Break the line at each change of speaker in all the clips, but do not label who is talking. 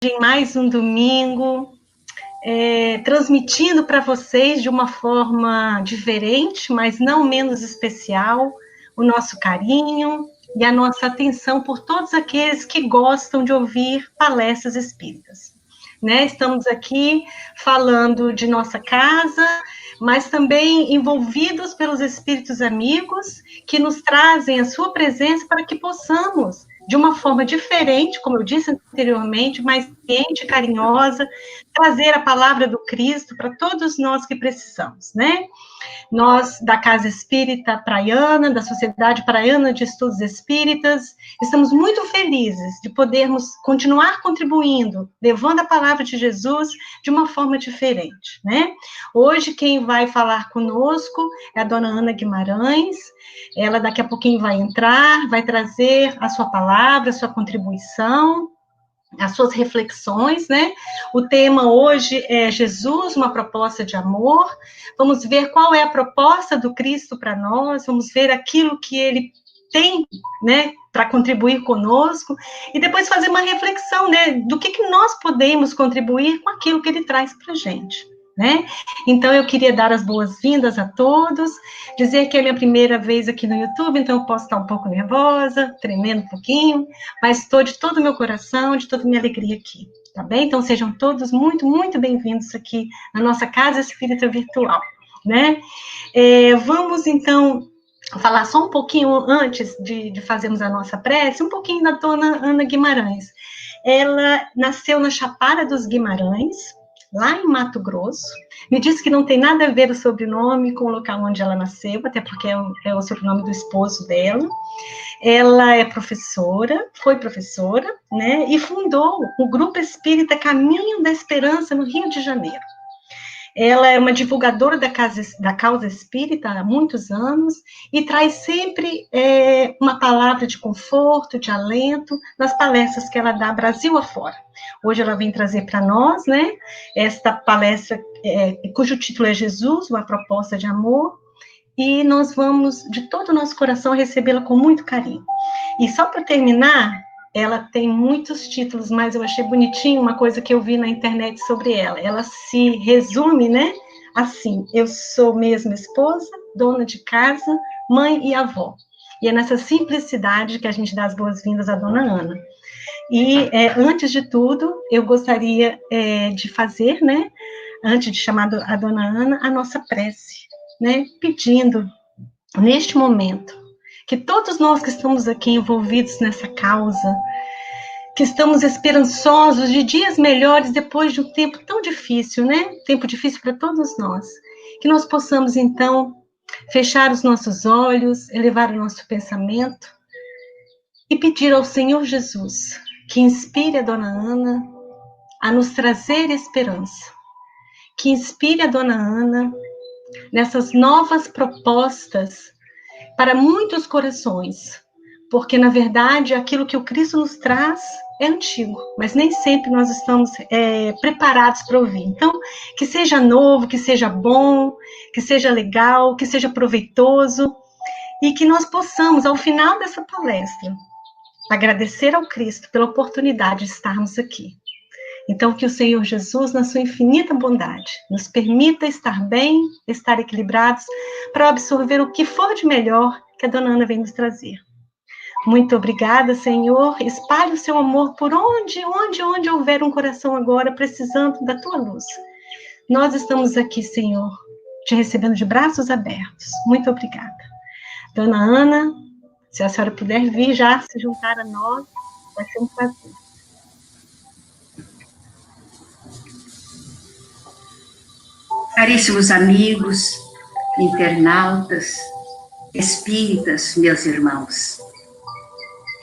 em mais um domingo, transmitindo para vocês de uma forma diferente, mas não menos especial, o nosso carinho e a nossa atenção por todos aqueles que gostam de ouvir palestras espíritas. Né? Estamos aqui falando de nossa casa, mas também envolvidos pelos espíritos amigos que nos trazem a sua presença para que possamos, de uma forma diferente, como eu disse anteriormente, mais quente, carinhosa, trazer a palavra do Cristo para todos nós que precisamos, né? Nós, da Casa Espírita Praiana, da Sociedade Praiana de Estudos Espíritas, estamos muito felizes de podermos continuar contribuindo, levando a palavra de Jesus de uma forma diferente, né? Hoje, quem vai falar conosco é a dona Ana Guimarães. Ela daqui a pouquinho vai entrar, vai trazer a sua palavra, a sua contribuição, as suas reflexões, né? O tema hoje é Jesus, uma proposta de amor. Vamos ver qual é a proposta do Cristo para nós, vamos ver aquilo que ele tem, né, para contribuir conosco, e depois fazer uma reflexão, né, do que nós podemos contribuir com aquilo que ele traz para a gente, né? Então, eu queria dar as boas-vindas a todos, dizer que é minha primeira vez aqui no YouTube, então eu posso estar um pouco nervosa, tremendo um pouquinho, mas estou de todo o meu coração, de toda a minha alegria aqui, tá bem? Então, sejam todos muito, muito bem-vindos aqui na nossa Casa Espírita Virtual, né? Vamos, então, falar só um pouquinho antes de fazermos a nossa prece, um pouquinho da dona Ana Guimarães. Ela nasceu na Chapada dos Guimarães, lá em Mato Grosso. Me disse que não tem nada a ver o sobrenome com o local onde ela nasceu, até porque é o sobrenome do esposo dela. Ela é professora, foi professora, né, e fundou o Grupo Espírita Caminho da Esperança no Rio de Janeiro. Ela é uma divulgadora da causa espírita há muitos anos e traz sempre uma palavra de conforto, de alento, nas palestras que ela dá Brasil afora. Hoje ela vem trazer para nós, né, esta palestra cujo título é Jesus, uma proposta de amor, e nós vamos, de todo o nosso coração, recebê-la com muito carinho. E só para terminar, ela tem muitos títulos, mas eu achei bonitinho uma coisa que eu vi na internet sobre ela. Ela se resume, né, assim: eu sou mesmo esposa, dona de casa, mãe e avó. E é nessa simplicidade que a gente dá as boas-vindas à dona Ana. E, antes de tudo, eu gostaria de fazer, né, antes de chamar a dona Ana, a nossa prece, né, pedindo, neste momento, que todos nós que estamos aqui envolvidos nessa causa, que estamos esperançosos de dias melhores depois de um tempo tão difícil, né? Tempo difícil para todos nós. Que nós possamos, então, fechar os nossos olhos, elevar o nosso pensamento e pedir ao Senhor Jesus que inspire a dona Ana a nos trazer esperança. Que inspire a dona Ana nessas novas propostas para muitos corações, porque, na verdade, aquilo que o Cristo nos traz é antigo, mas nem sempre nós estamos preparados para ouvir. Então, que seja novo, que seja bom, que seja legal, que seja proveitoso, e que nós possamos, ao final dessa palestra, agradecer ao Cristo pela oportunidade de estarmos aqui. Então, que o Senhor Jesus, na sua infinita bondade, nos permita estar bem, estar equilibrados, para absorver o que for de melhor que a dona Ana vem nos trazer. Muito obrigada, Senhor. Espalhe o seu amor por onde houver um coração agora precisando da tua luz. Nós estamos aqui, Senhor, te recebendo de braços abertos. Muito obrigada. Dona Ana, se a senhora puder vir já se juntar a nós, vai ser um prazer.
Caríssimos amigos, internautas, espíritas, meus irmãos,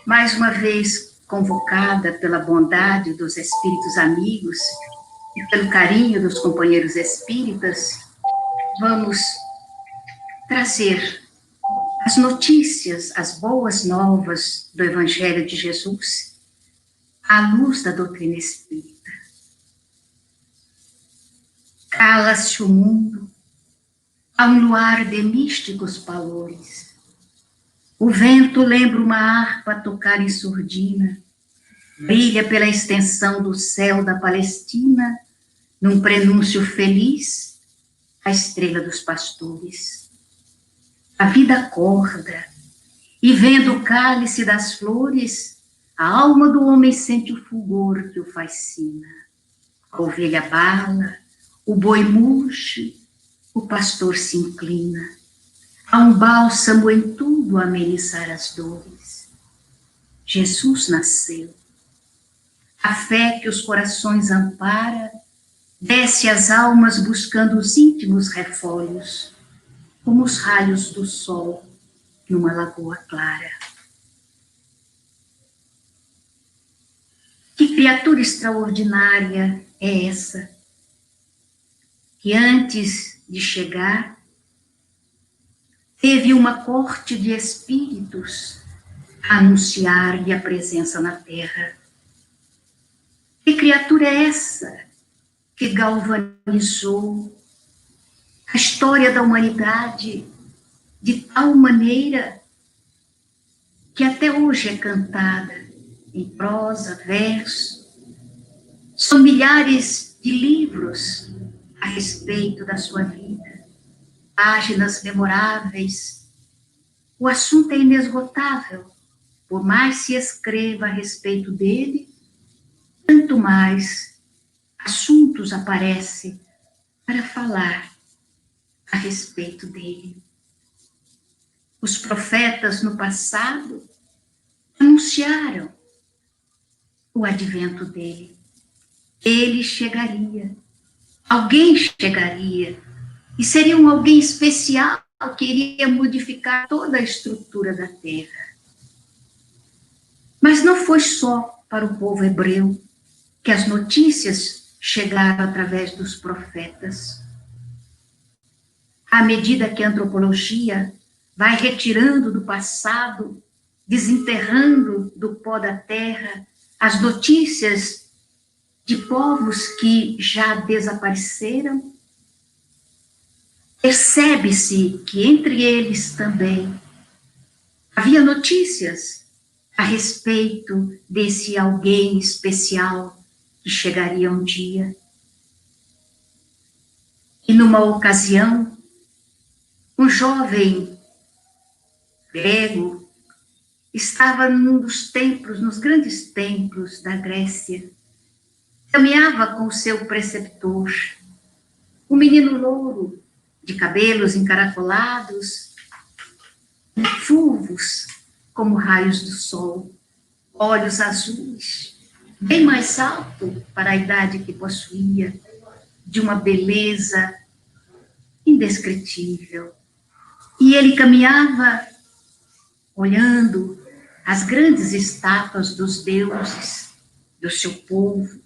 mais uma vez convocada pela bondade dos espíritos amigos e pelo carinho dos companheiros espíritas, vamos trazer as notícias, as boas novas do Evangelho de Jesus à luz da doutrina espírita. Cala-se o mundo a um luar de místicos valores. O vento lembra uma harpa a tocar em surdina, Brilha pela extensão do céu da Palestina, num prenúncio feliz, a estrela dos pastores. A vida acorda, e vendo o cálice das flores, a alma do homem sente o fulgor que o fascina. A ovelha bala, o boi murcha, o pastor se inclina. Há um bálsamo em tudo a amenizar as dores. Jesus nasceu. A fé que os corações ampara, desce às almas buscando os íntimos refólios, como os raios do sol numa lagoa clara. Que criatura extraordinária é essa, que antes de chegar, teve uma corte de espíritos a anunciar-lhe a presença na terra. Que criatura é essa que galvanizou a história da humanidade de tal maneira que até hoje é cantada em prosa, verso? São milhares de livros a respeito da sua vida, páginas memoráveis. O assunto é inesgotável. Por mais se escreva a respeito dele, tanto mais assuntos aparecem para falar a respeito dele. Os profetas no passado anunciaram o advento dele. Ele chegaria, alguém chegaria, e seria um alguém especial que iria modificar toda a estrutura da terra. Mas não foi só para o povo hebreu que as notícias chegaram através dos profetas. À medida que a antropologia vai retirando do passado, desenterrando do pó da terra as notícias de povos que já desapareceram, percebe-se que entre eles também havia notícias a respeito desse alguém especial que chegaria um dia. E numa ocasião, um jovem grego estava num dos templos, nos grandes templos da Grécia. Caminhava com o seu preceptor, um menino louro, de cabelos encaracolados, fulvos como raios do sol, olhos azuis, bem mais alto para a idade que possuía, de uma beleza indescritível. E ele caminhava olhando as grandes estátuas dos deuses do seu povo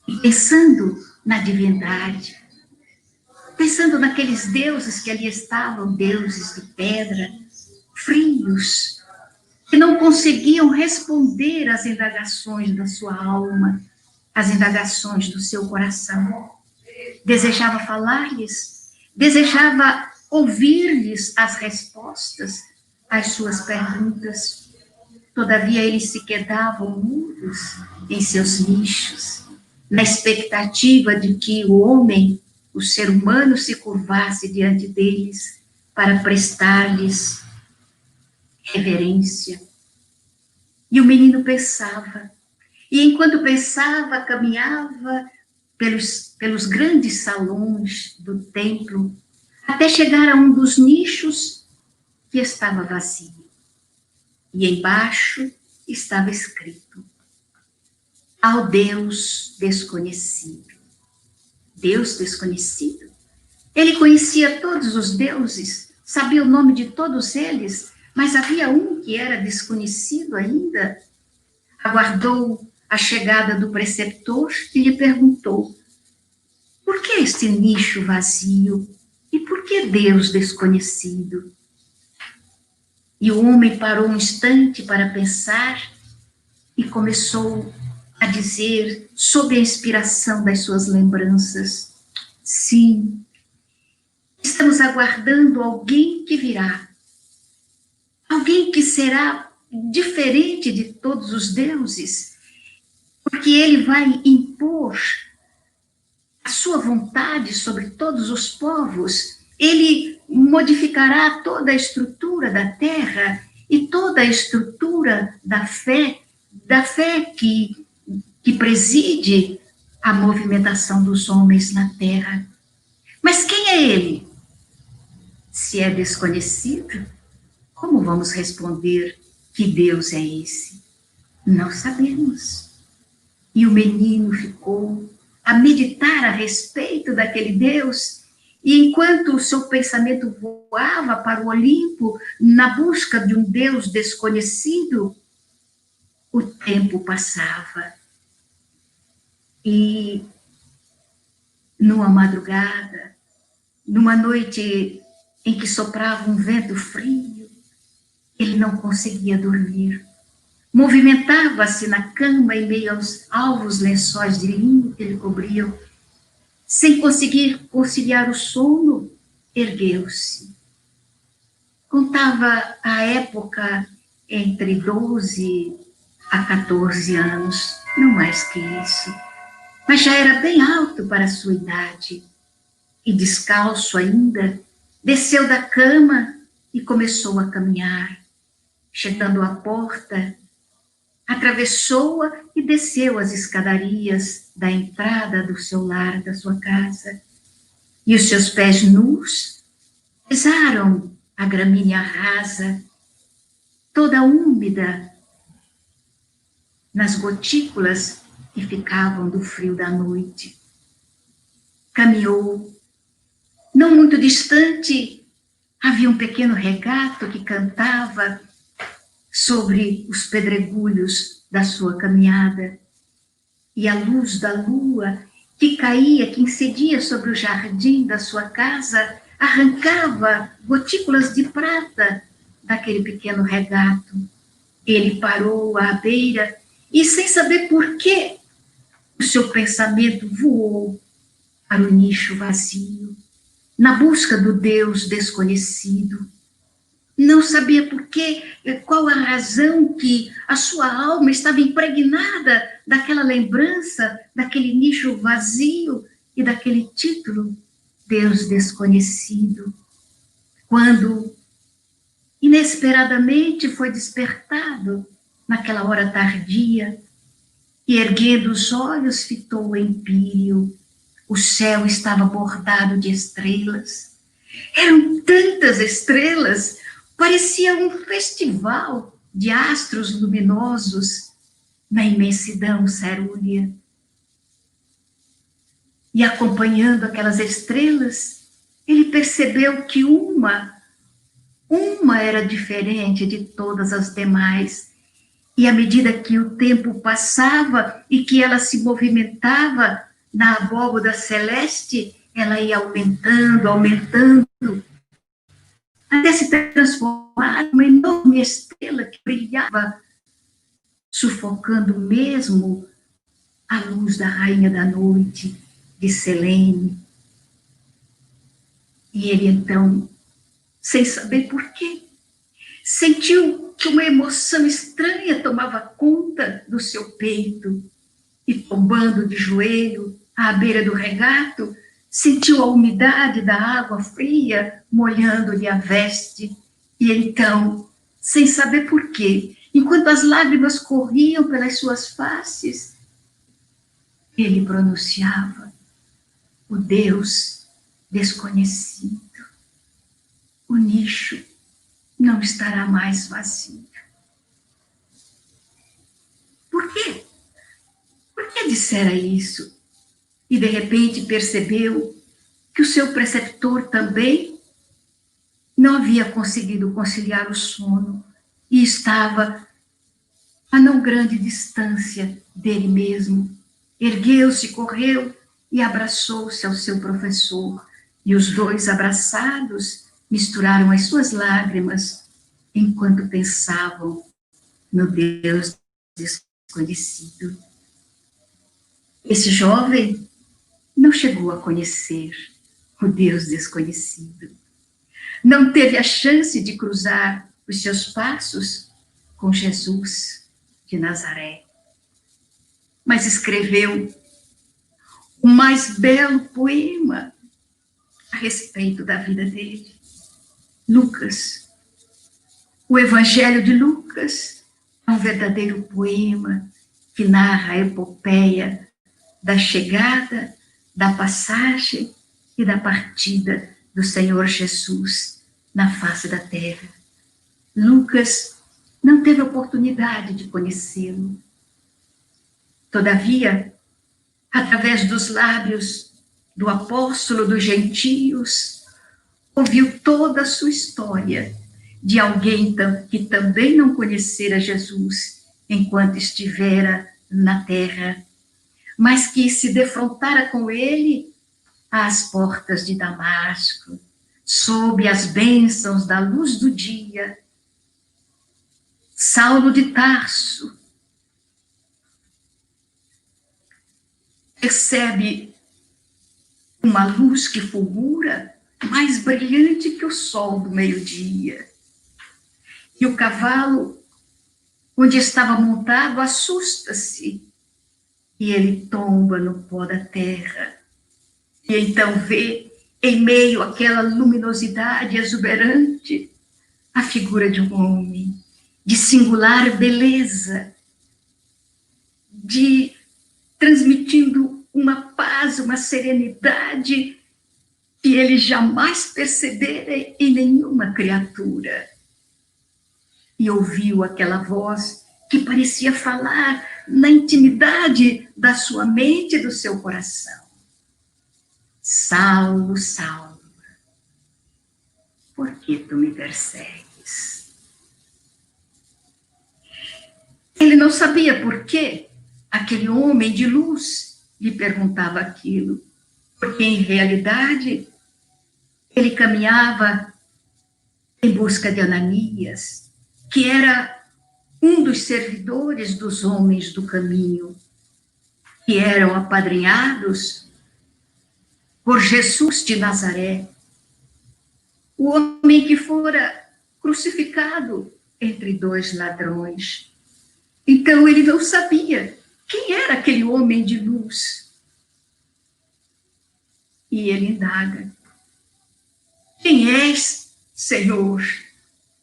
e pensando na divindade, pensando naqueles deuses que ali estavam, deuses de pedra, frios, que não conseguiam responder às indagações da sua alma, às indagações do seu coração. Desejava falar-lhes, desejava ouvir-lhes as respostas às suas perguntas. Todavia, eles se quedavam mudos em seus nichos, na expectativa de que o homem, o ser humano, se curvasse diante deles para prestar-lhes reverência. E o menino pensava, e enquanto pensava, caminhava pelos grandes salões do templo, até chegar a um dos nichos que estava vazio. E embaixo estava escrito: ao Deus desconhecido. Deus desconhecido? Ele conhecia todos os deuses, sabia o nome de todos eles, mas havia um que era desconhecido ainda. Aguardou a chegada do preceptor e lhe perguntou: por que este nicho vazio? E por que Deus desconhecido? E o homem parou um instante para pensar e começou a dizer, sob a inspiração das suas lembranças: sim, estamos aguardando alguém que virá, alguém que será diferente de todos os deuses, porque ele vai impor a sua vontade sobre todos os povos. Ele modificará toda a estrutura da terra e toda a estrutura da fé que preside a movimentação dos homens na terra. Mas quem é ele? Se é desconhecido, como vamos responder que Deus é esse? Não sabemos. E o menino ficou a meditar a respeito daquele Deus, e enquanto o seu pensamento voava para o Olimpo, na busca de um Deus desconhecido, o tempo passava. E numa madrugada, numa noite em que soprava um vento frio, ele não conseguia dormir. Movimentava-se na cama em meio aos alvos lençóis de linho que lhe cobriam. Sem conseguir conciliar o sono, ergueu-se. Contava a época entre 12 a 14 anos, não mais que isso. Mas já era bem alto para a sua idade. E descalço ainda, desceu da cama e começou a caminhar. Chegando à porta, atravessou-a e desceu as escadarias da entrada do seu lar, da sua casa. E os seus pés nus pisaram a gramínea rasa, toda úmida, nas gotículas que ficavam do frio da noite. Caminhou. Não muito distante, havia um pequeno regato que cantava sobre os pedregulhos da sua caminhada, e a luz da lua que caía, que incidia sobre o jardim da sua casa, arrancava gotículas de prata daquele pequeno regato. Ele parou à beira e, sem saber por quê, o seu pensamento voou para o nicho vazio, na busca do Deus desconhecido. Não sabia por quê, qual a razão que a sua alma estava impregnada daquela lembrança, daquele nicho vazio e daquele título, Deus desconhecido. Quando, inesperadamente, foi despertado, naquela hora tardia, e erguendo os olhos, fitou o empíreo. O céu estava bordado de estrelas. Eram tantas estrelas, parecia um festival de astros luminosos na imensidão cerúlea. E acompanhando aquelas estrelas, ele percebeu que uma era diferente de todas as demais. E à medida que o tempo passava e que ela se movimentava na abóbada celeste, ela ia aumentando, até se transformar numa enorme estrela que brilhava, sufocando mesmo a luz da rainha da noite, de Selene. E ele então, sem saber por quê, sentiu que uma emoção estranha tomava conta do seu peito, e tombando de joelho à beira do regato, sentiu a umidade da água fria molhando-lhe a veste, e então, sem saber por quê, enquanto as lágrimas corriam pelas suas faces, ele pronunciava o Deus desconhecido. O nicho não estará mais vazio. Por quê? Por que dissera isso? E de repente percebeu que o seu preceptor também não havia conseguido conciliar o sono e estava a não grande distância dele mesmo. Ergueu-se, correu e abraçou-se ao seu professor. E os dois, abraçados, misturaram as suas lágrimas enquanto pensavam no Deus desconhecido. Esse jovem não chegou a conhecer o Deus desconhecido. Não teve a chance de cruzar os seus passos com Jesus de Nazaré. mas escreveu o mais belo poema a respeito da vida dele. Lucas, o Evangelho de Lucas é um verdadeiro poema que narra a epopeia da chegada, da passagem e da partida do Senhor Jesus na face da terra. Lucas não teve oportunidade de conhecê-lo. Todavia, através dos lábios do apóstolo dos gentios, ouviu toda a sua história de alguém que também não conhecera Jesus enquanto estivera na terra, mas que se defrontara com ele às portas de Damasco, sob as bênçãos da luz do dia. Saulo de Tarso percebe uma luz que fulgura, mais brilhante que o sol do meio-dia. E o cavalo, onde estava montado, assusta-se, e ele tomba no pó da terra. E então vê, em meio àquela luminosidade exuberante, a figura de um homem de singular beleza, transmitindo uma paz, uma serenidade que ele jamais percebera em nenhuma criatura. E ouviu aquela voz que parecia falar na intimidade da sua mente e do seu coração. Saulo, Saulo, por que tu me persegues? Ele não sabia por que aquele homem de luz lhe perguntava aquilo, porque em realidade ele caminhava em busca de Ananias, que era um dos servidores dos homens do caminho, que eram apadrinhados por Jesus de Nazaré, o homem que fora crucificado entre dois ladrões. Então ele não sabia quem era aquele homem de luz. E ele indaga: quem és, Senhor?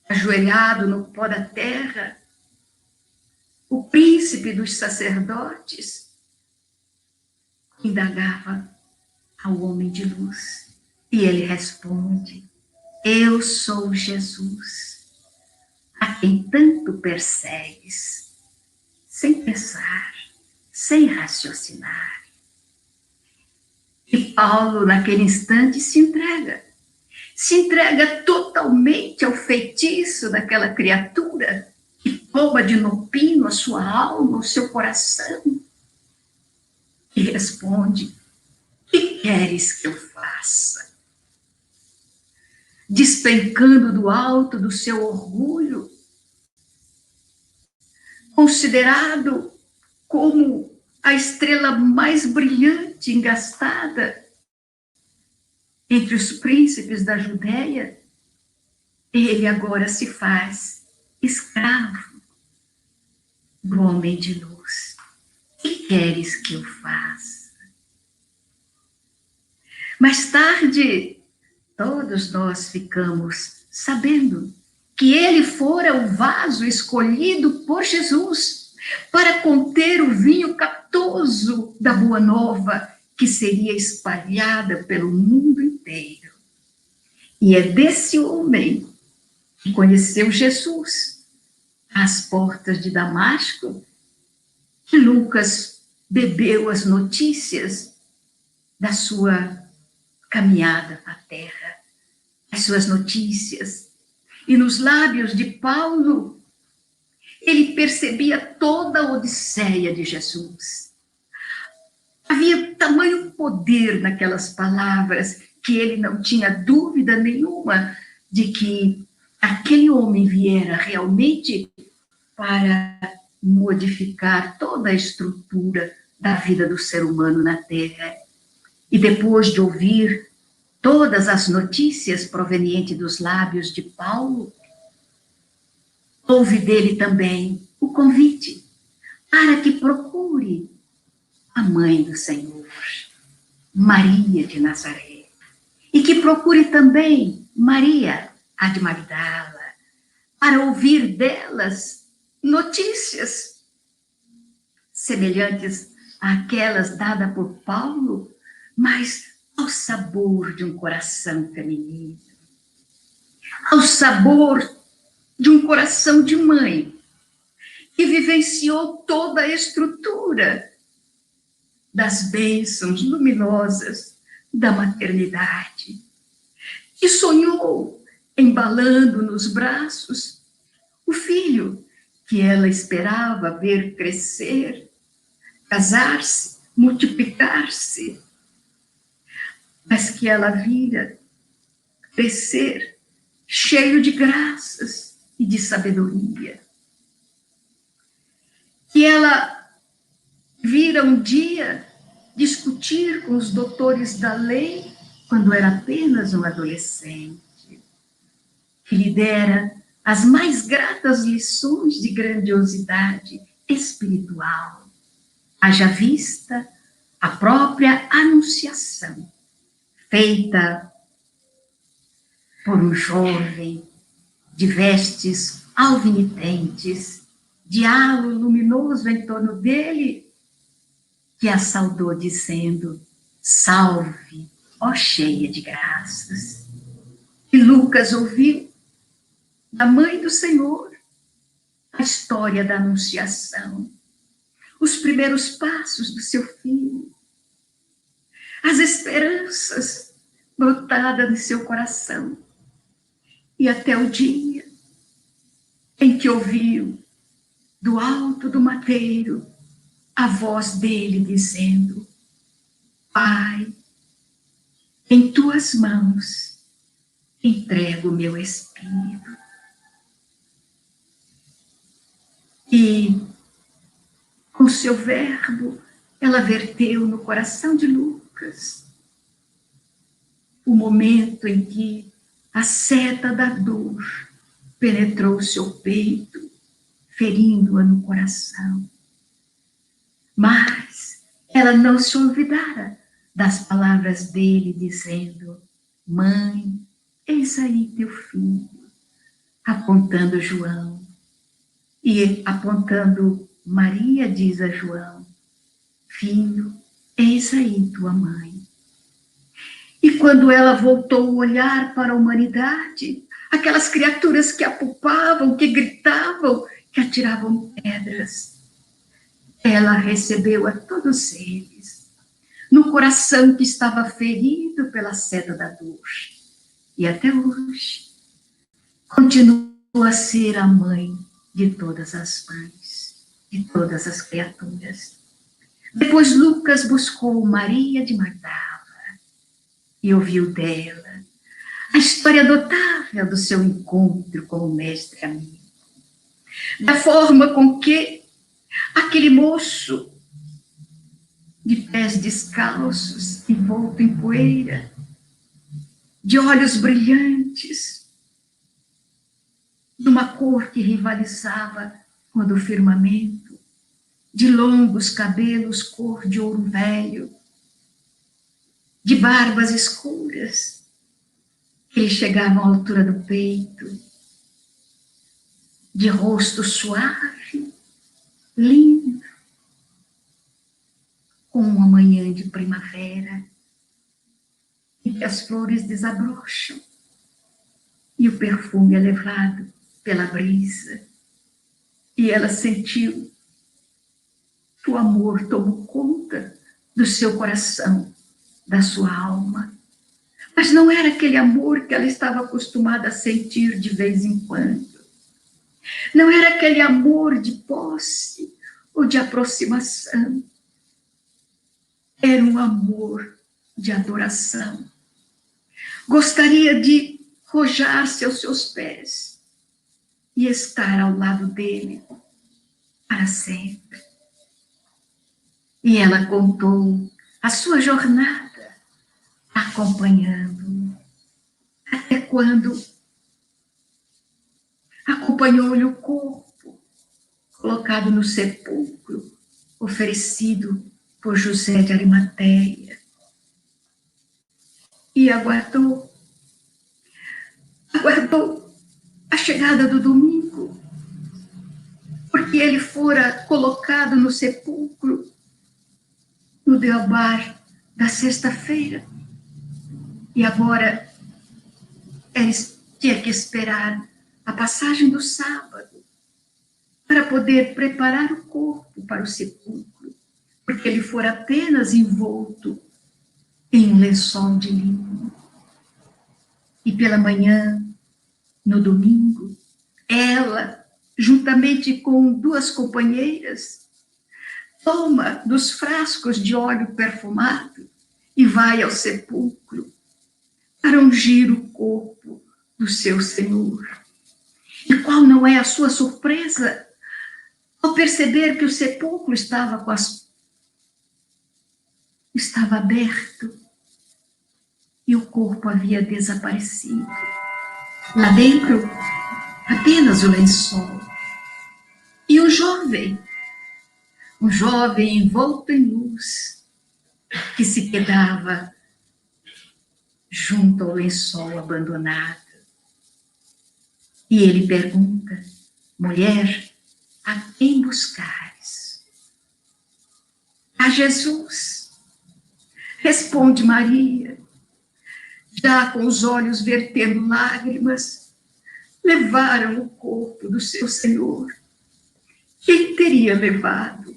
Ajoelhado no pó da terra, o príncipe dos sacerdotes? Indagava ao homem de luz. E ele responde: eu sou Jesus, a quem tanto persegues, sem pensar, sem raciocinar. E Paulo, naquele instante, se entrega totalmente ao feitiço daquela criatura que toma de nopino a sua alma, o seu coração, e responde: que queres que eu faça? Despencando do alto do seu orgulho, considerado como a estrela mais brilhante, engastada entre os príncipes da Judéia, ele agora se faz escravo do homem de luz. Que queres que eu faça? Mais tarde, todos nós ficamos sabendo que ele fora o vaso escolhido por Jesus para conter o vinho captoso da Boa Nova, que seria espalhada pelo mundo inteiro. E é desse homem que conheceu Jesus às portas de Damasco que Lucas bebeu as notícias da sua caminhada na terra, as suas notícias. E nos lábios de Paulo, ele percebia toda a odisseia de Jesus. Havia tamanho poder naquelas palavras que ele não tinha dúvida nenhuma de que aquele homem viera realmente para modificar toda a estrutura da vida do ser humano na Terra. E depois de ouvir todas as notícias provenientes dos lábios de Paulo, houve dele também o convite para que procure a mãe do Senhor, Maria de Nazaré, e que procure também Maria, a de Magdala, para ouvir delas notícias semelhantes àquelas dadas por Paulo, mas ao sabor de um coração feminino, ao sabor de um coração de mãe, que vivenciou toda a estrutura das bênçãos luminosas da maternidade, que sonhou embalando nos braços o filho que ela esperava ver crescer, casar-se, multiplicar-se, mas que ela vira crescer cheio de graças e de sabedoria. Que ela vira um dia discutir com os doutores da lei quando era apenas um adolescente, que lhe dera as mais gratas lições de grandiosidade espiritual, haja vista a própria anunciação, feita por um jovem de vestes alvinitentes, de halo luminoso em torno dele, que a saudou dizendo: salve, ó cheia de graças. E Lucas ouviu da mãe do Senhor a história da anunciação, os primeiros passos do seu filho, as esperanças brotadas no seu coração, e até o dia em que ouviu do alto do madeiro a voz dele dizendo: Pai, em tuas mãos entrego o meu espírito. E com seu verbo ela verteu no coração de Lucas o momento em que a seta da dor penetrou seu peito, ferindo-a no coração. Mas ela não se olvidara das palavras dele, dizendo: Mãe, eis aí teu filho, apontando João. E apontando Maria, diz a João: Filho, eis aí tua mãe. E quando ela voltou o olhar para a humanidade, aquelas criaturas que apupavam, que gritavam, que atiravam pedras, ela recebeu a todos eles, no coração que estava ferido pela seta da dor. E até hoje, continua a ser a mãe de todas as mães, de todas as criaturas. Depois Lucas buscou Maria de Magdala e ouviu dela a história notável do seu encontro com o mestre amigo, da forma com que aquele moço de pés descalços, envolto em poeira, de olhos brilhantes, de uma cor que rivalizava com a do firmamento, de longos cabelos cor de ouro velho, de barbas escuras, que lhe chegavam à altura do peito, de rosto suave, lindo, como uma manhã de primavera, em que as flores desabrocham e o perfume é levado pela brisa. E ela sentiu que o amor tomou conta do seu coração, da sua alma. Mas não era aquele amor que ela estava acostumada a sentir de vez em quando. Não era aquele amor de posse ou de aproximação. Era um amor de adoração. Gostaria de rojar-se aos seus pés e estar ao lado dele para sempre. E ela contou a sua jornada, acompanhando, até quando acompanhou-lhe o corpo, colocado no sepulcro, oferecido por José de Arimateia e aguardou a chegada do domingo, porque ele fora colocado no sepulcro no deobar da sexta-feira, e agora ele tinha que esperar a passagem do sábado para poder preparar o corpo para o sepulcro, porque ele fora apenas envolto em um lençol de linho. E pela manhã, no domingo, ela, juntamente com duas companheiras, toma dos frascos de óleo perfumado e vai ao sepulcro para ungir o corpo do seu Senhor. E qual não é a sua surpresa ao perceber que o sepulcro estava aberto e o corpo havia desaparecido. Lá dentro, apenas o lençol. E um jovem envolto em luz, que se quedava junto ao lençol abandonado. E ele pergunta: mulher, a quem buscares? A Jesus, responde Maria, já com os olhos vertendo lágrimas. Levaram o corpo do seu Senhor. Quem teria levado?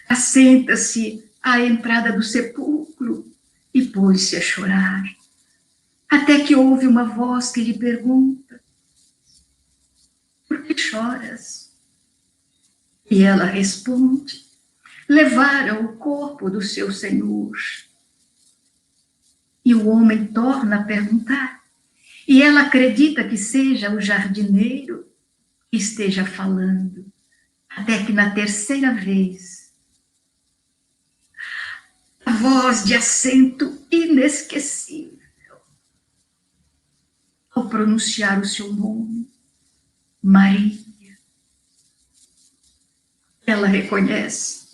Assenta-se à entrada do sepulcro e pôs-se a chorar, até que ouve uma voz que lhe pergunta: por que choras? E ela responde: levaram o corpo do seu Senhor. E o homem torna a perguntar, e ela acredita que seja o jardineiro que esteja falando, até que na terceira vez, a voz de acento inesquecível, ao pronunciar o seu nome, Maria, ela reconhece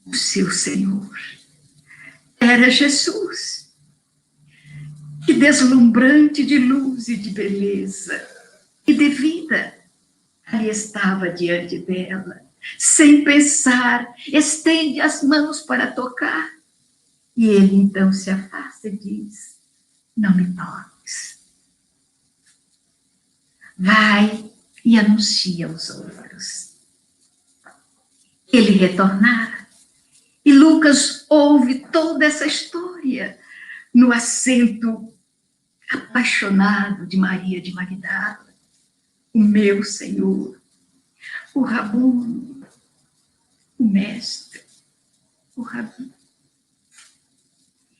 o seu Senhor. Era Jesus, que deslumbrante de luz e de beleza e de vida, ali estava diante dela. Sem pensar, estende as mãos para tocar. E ele então se afasta e diz: não me toques. Vai e anuncia aos outros. Ele retornara. E Lucas ouve toda essa história no acento apaixonado de Maria de Magdala. O meu Senhor, o Rabi, o Mestre, o Rabi.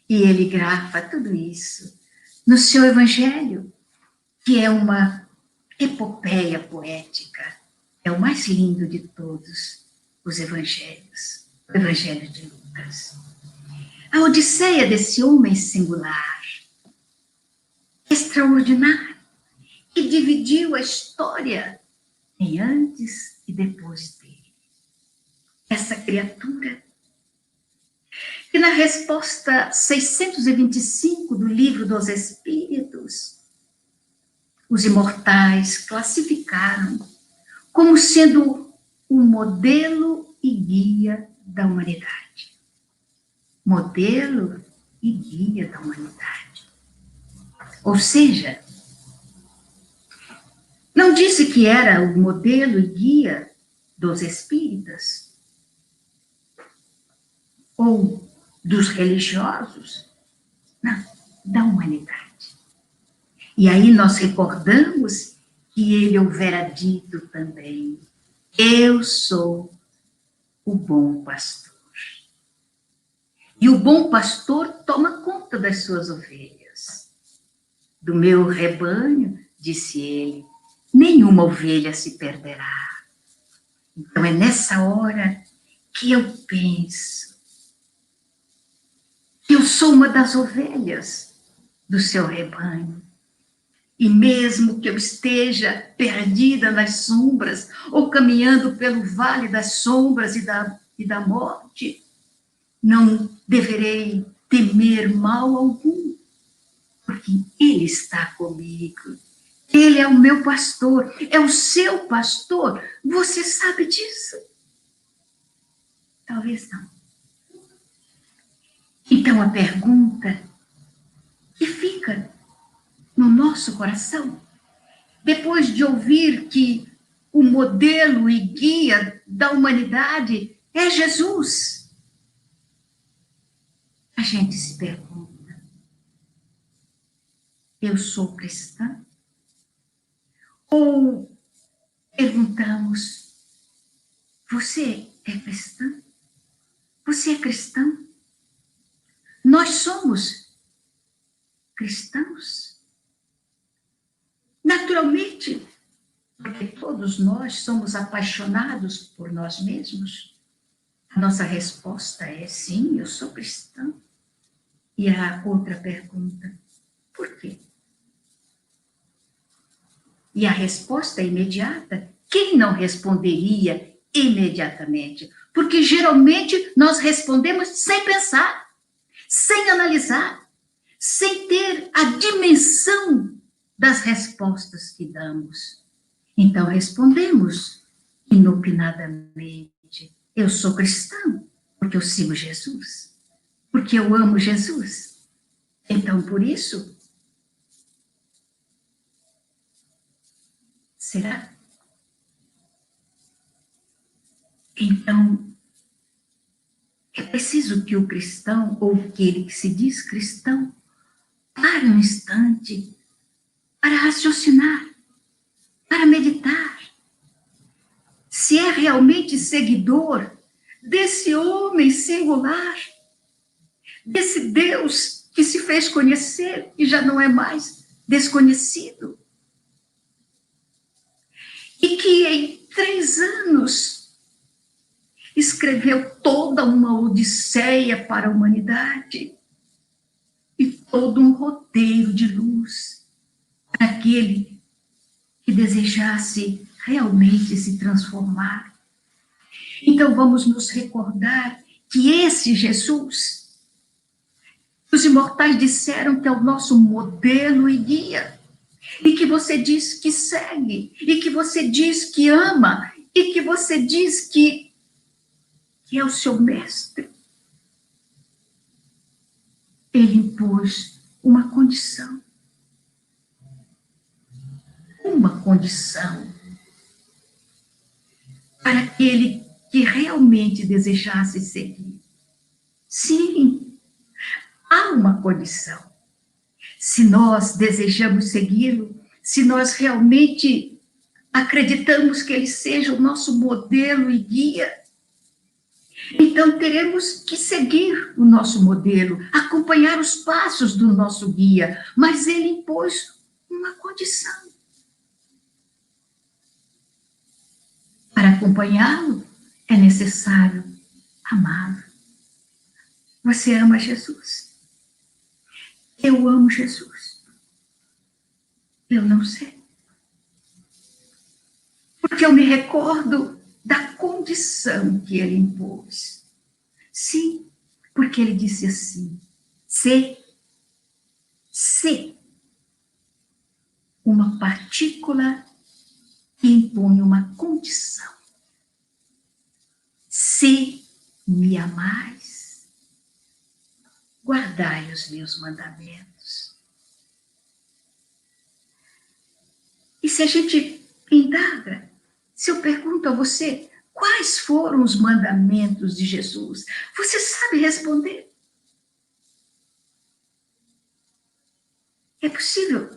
E ele grafa tudo isso no seu Evangelho, que é uma epopeia poética, é o mais lindo de todos os evangelhos, o Evangelho de Lucas. A odisseia desse homem singular, extraordinário, que dividiu a história em antes e depois dele. Essa criatura, que na resposta 625 do Livro dos Espíritos, os imortais classificaram como sendo o modelo e guia da humanidade. Modelo e guia da humanidade. Ou seja, não disse que era o modelo e guia dos espíritas ou dos religiosos, não, da humanidade. E aí nós recordamos que ele houvera dito também: eu sou o bom pastor. E o bom pastor toma conta das suas ovelhas. Do meu rebanho, disse ele, nenhuma ovelha se perderá. Então é nessa hora que eu penso que eu sou uma das ovelhas do seu rebanho. E mesmo que eu esteja perdida nas sombras, ou caminhando pelo vale das sombras e da morte, não deverei temer mal algum, porque Ele está comigo. Ele é o meu pastor, é o seu pastor. Você sabe disso? Talvez não. Então a pergunta que fica no nosso coração, depois de ouvir que o modelo e guia da humanidade é Jesus, a gente se pergunta: eu sou cristã? Ou perguntamos: você é cristã? Você é cristão? Nós somos cristãos? Naturalmente, porque todos nós somos apaixonados por nós mesmos. A nossa resposta é sim, eu sou cristão. E a outra pergunta: por quê? E a resposta é imediata. Quem não responderia imediatamente? Porque geralmente nós respondemos sem pensar, sem analisar, sem ter a dimensão das respostas que damos. Então respondemos inopinadamente: eu sou cristão, porque eu sigo Jesus, porque eu amo Jesus. Então, por isso, será? Então, é preciso que o cristão, ou aquele que se diz cristão, pare um instante para raciocinar, para meditar. Se é realmente seguidor desse homem singular, desse Deus que se fez conhecer e já não é mais desconhecido. E que em 3 anos escreveu toda uma odisseia para a humanidade e todo um roteiro de luz para aquele que desejasse realmente se transformar. Então vamos nos recordar que esse Jesus, os imortais disseram que é o nosso modelo e guia, e que você diz que segue, e que você diz que ama, e que você diz que é o seu mestre. Ele impôs uma condição. Uma condição para aquele que realmente desejasse seguir. Sim, há uma condição. Se nós desejamos segui-lo, se nós realmente acreditamos que ele seja o nosso modelo e guia, então teremos que seguir o nosso modelo, acompanhar os passos do nosso guia, mas ele impôs uma condição. Para acompanhá-lo, é necessário amá-lo. Você ama Jesus? Eu amo Jesus. Eu não sei. Porque eu me recordo da condição que ele impôs. Sim, porque ele disse assim: se uma partícula que impõe uma condição. Se me amais, guardai os meus mandamentos. E se a gente indaga, se eu pergunto a você, quais foram os mandamentos de Jesus? Você sabe responder? É possível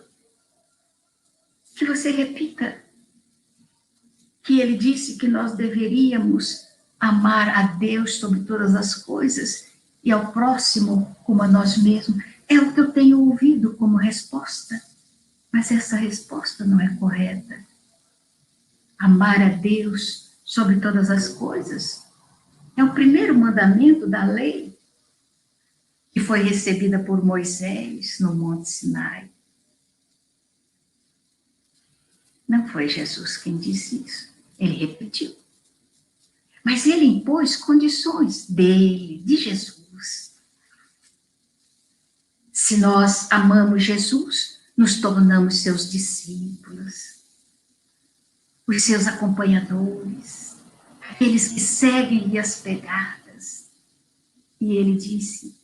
que você repita que ele disse que nós deveríamos amar a Deus sobre todas as coisas e ao próximo como a nós mesmos. É o que eu tenho ouvido como resposta, mas essa resposta não é correta. Amar a Deus sobre todas as coisas é o primeiro mandamento da lei que foi recebida por Moisés no Monte Sinai. Não foi Jesus quem disse isso, ele repetiu. Mas ele impôs condições dele, de Jesus. Se nós amamos Jesus, nos tornamos seus discípulos, os seus acompanhadores, aqueles que seguem-lhe as pegadas. E ele disse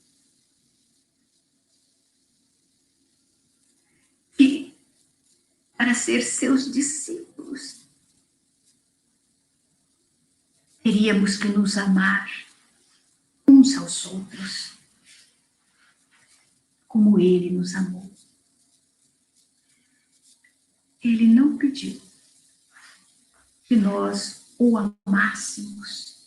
que para ser seus discípulos, teríamos que nos amar uns aos outros, como ele nos amou. Ele não pediu que nós o amássemos.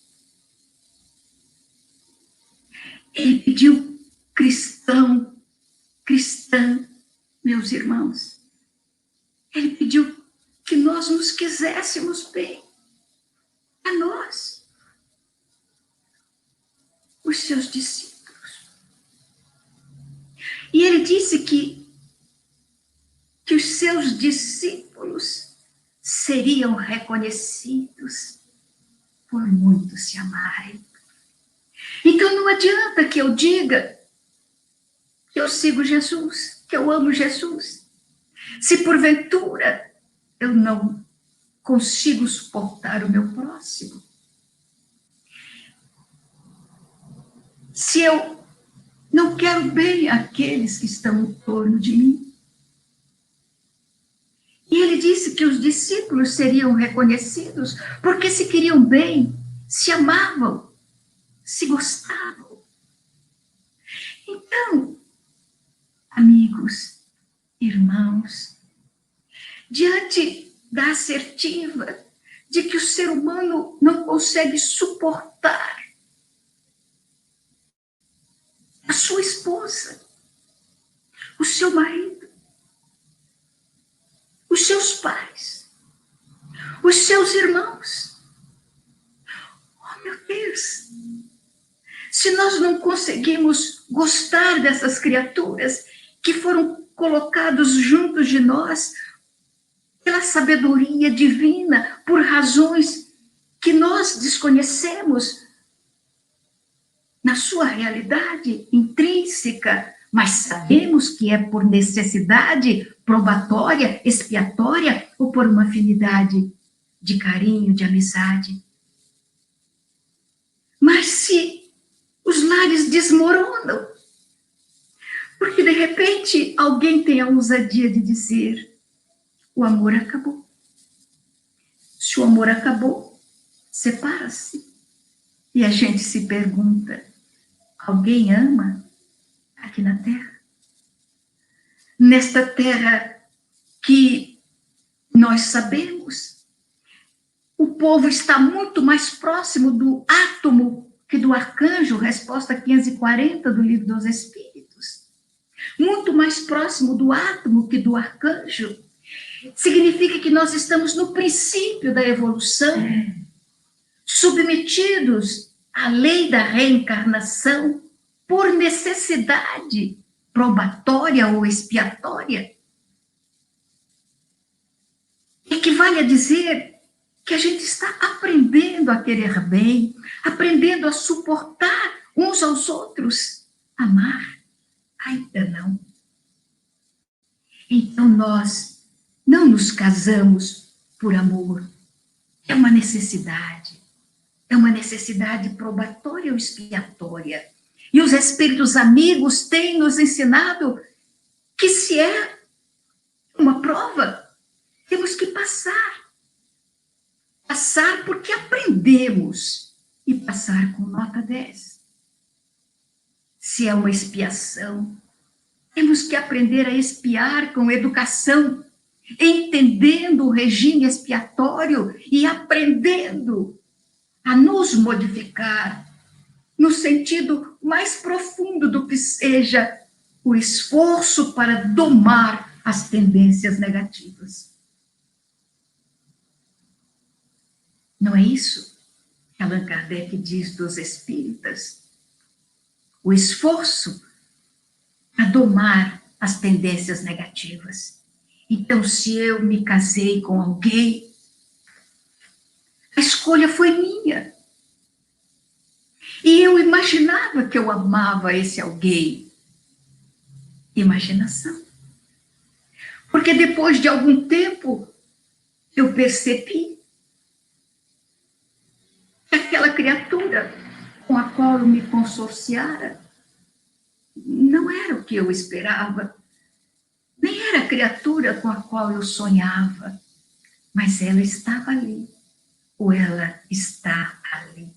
Ele pediu, cristão, cristã, meus irmãos, ele pediu que nós nos quiséssemos bem, a nós, os seus discípulos. E ele disse que os seus discípulos seriam reconhecidos por muitos se amarem. Então não adianta que eu diga que eu sigo Jesus, que eu amo Jesus, se porventura eu não consigo suportar o meu próximo. Se eu não quero bem aqueles que estão em torno de mim. E ele disse que os discípulos seriam reconhecidos porque se queriam bem, se amavam, se gostavam. Então, amigos, irmãos, diante da assertiva de que o ser humano não consegue suportar a sua esposa, o seu marido, os seus pais, os seus irmãos. Oh, meu Deus! Se nós não conseguimos gostar dessas criaturas que foram colocados juntos de nós pela sabedoria divina, por razões que nós desconhecemos na sua realidade intrínseca, mas sabemos que é por necessidade probatória, expiatória, ou por uma afinidade de carinho, de amizade. Mas se os lares desmoronam, porque de repente alguém tem a ousadia de dizer: o amor acabou. Se o amor acabou, separa-se. E a gente se pergunta: alguém ama aqui na Terra? Nesta Terra que nós sabemos, o povo está muito mais próximo do átomo que do arcanjo, resposta 540 do Livro dos Espíritos. Muito mais próximo do átomo que do arcanjo. Significa que nós estamos no princípio da evolução, submetidos à lei da reencarnação por necessidade probatória ou expiatória. Equivale a dizer que a gente está aprendendo a querer bem, aprendendo a suportar uns aos outros, amar, ainda não. Então nós não nos casamos por amor, é uma necessidade probatória ou expiatória. E os espíritos amigos têm nos ensinado que se é uma prova, temos que passar. Passar porque aprendemos e passar com nota 10. Se é uma expiação, temos que aprender a expiar com educação, entendendo o regime expiatório e aprendendo a nos modificar no sentido mais profundo do que seja o esforço para domar as tendências negativas. Não é isso que Allan Kardec diz dos espíritas? O esforço para domar as tendências negativas. Então, se eu me casei com alguém, a escolha foi minha. E eu imaginava que eu amava esse alguém. Imaginação. Porque depois de algum tempo, eu percebi que aquela criatura com a qual eu me consorciara não era o que eu esperava, nem era a criatura com a qual eu sonhava, mas ela estava ali, ou ela está ali.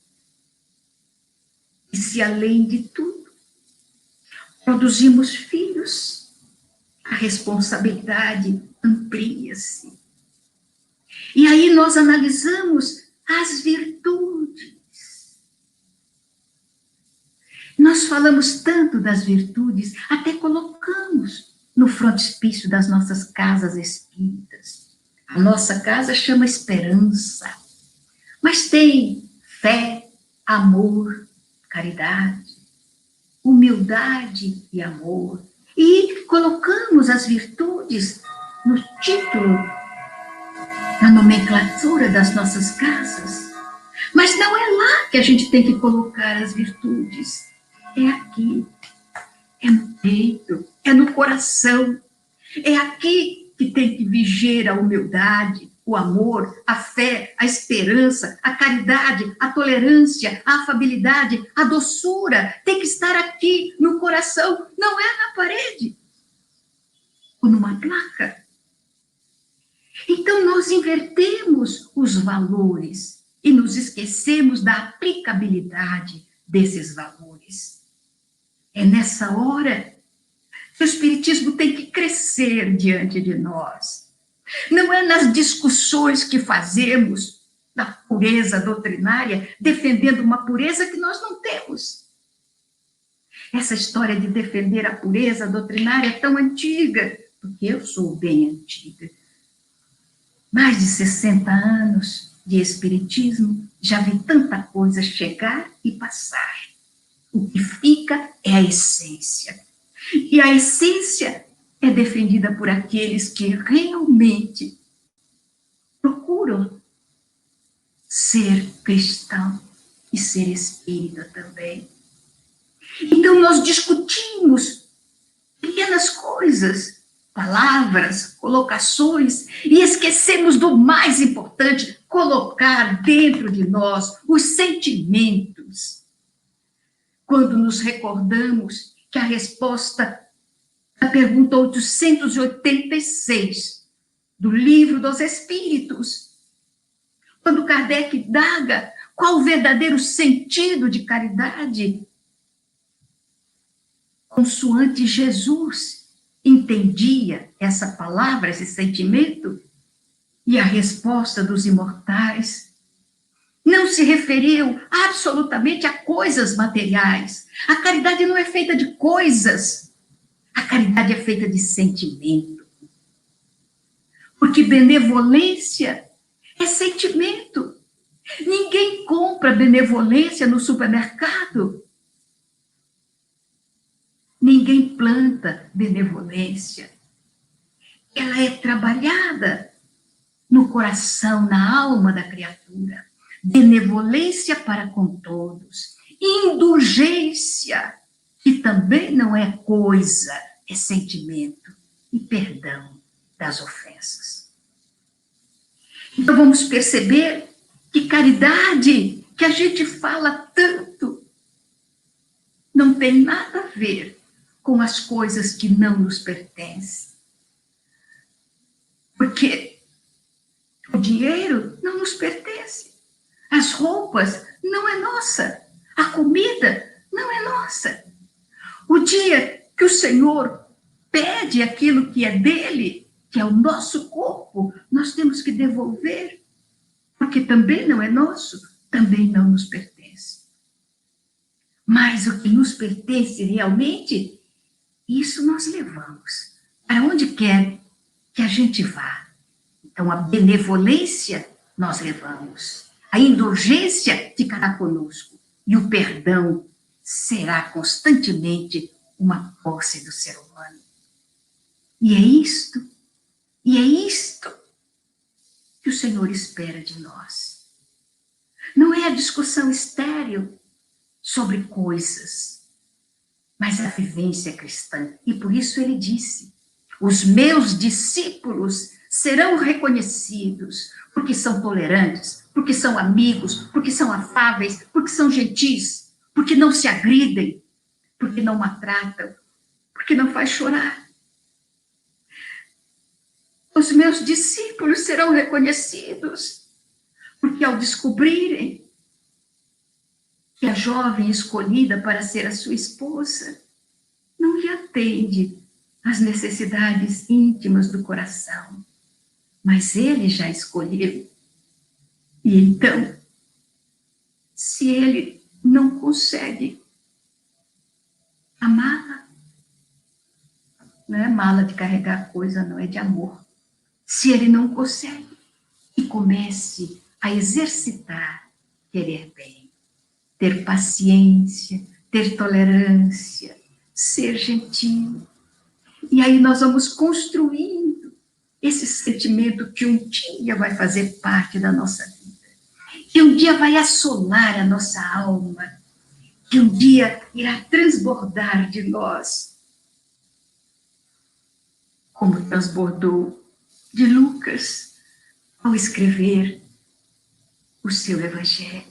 E se além de tudo, produzimos filhos, a responsabilidade amplia-se. E aí nós analisamos as virtudes. Nós falamos tanto das virtudes, até colocamos no frontispício das nossas casas espíritas. A nossa casa chama esperança, mas tem fé, amor, caridade, humildade e amor. E colocamos as virtudes no título, na nomenclatura das nossas casas. Mas não é lá que a gente tem que colocar as virtudes. É aqui, é no peito, é no coração. É aqui que tem que viger a humildade, o amor, a fé, a esperança, a caridade, a tolerância, a afabilidade, a doçura. Tem que estar aqui no coração, não é na parede ou numa placa. Então nós invertemos os valores e nos esquecemos da aplicabilidade desses valores. É nessa hora que o Espiritismo tem que crescer diante de nós. Não é nas discussões que fazemos da pureza doutrinária, defendendo uma pureza que nós não temos. Essa história de defender a pureza doutrinária é tão antiga, porque eu sou bem antiga. Mais de 60 anos de Espiritismo, já vi tanta coisa chegar e passar. O que fica é a essência. E a essência é defendida por aqueles que realmente procuram ser cristão e ser espírita também. Então nós discutimos pequenas coisas, palavras, colocações, e esquecemos do mais importante, colocar dentro de nós os sentimentos. Quando nos recordamos que a resposta à pergunta 886 do Livro dos Espíritos, quando Kardec indaga qual o verdadeiro sentido de caridade, consoante Jesus entendia essa palavra, esse sentimento, e a resposta dos imortais não se referiu absolutamente a coisas materiais. A caridade não é feita de coisas, a caridade é feita de sentimento. Porque benevolência é sentimento. Ninguém compra benevolência no supermercado. Ninguém planta benevolência. Ela é trabalhada no coração, na alma da criatura. Benevolência para com todos. Indulgência, que também não é coisa, é sentimento. E perdão das ofensas. Então vamos perceber que caridade, que a gente fala tanto, não tem nada a ver com as coisas que não nos pertencem. Porque o dinheiro não nos pertence. As roupas não é nossa. A comida não é nossa. O dia que o Senhor pede aquilo que é dele, que é o nosso corpo, nós temos que devolver. Porque também não é nosso, também não nos pertence. Mas o que nos pertence realmente, isso nós levamos. Para onde quer que a gente vá. Então, a benevolência nós levamos. A indulgência ficará conosco. E o perdão será constantemente uma posse do ser humano. E é isto que o Senhor espera de nós. Não é a discussão estéril, sobre coisas, mas a vivência cristã. E por isso ele disse: os meus discípulos serão reconhecidos porque são tolerantes, porque são amigos, porque são afáveis, porque são gentis, porque não se agridem, porque não maltratam, porque não faz chorar. Os meus discípulos serão reconhecidos porque ao descobrirem que a jovem escolhida para ser a sua esposa não lhe atende às necessidades íntimas do coração, mas ele já escolheu. E então, se ele não consegue amá-la, não é mala de carregar coisa, não, é de amor. Se ele não consegue, que comece a exercitar querer bem, ter paciência, ter tolerância, ser gentil. E aí nós vamos construindo esse sentimento que um dia vai fazer parte da nossa vida, que um dia vai assolar a nossa alma, que um dia irá transbordar de nós, como transbordou de Lucas ao escrever o seu evangelho,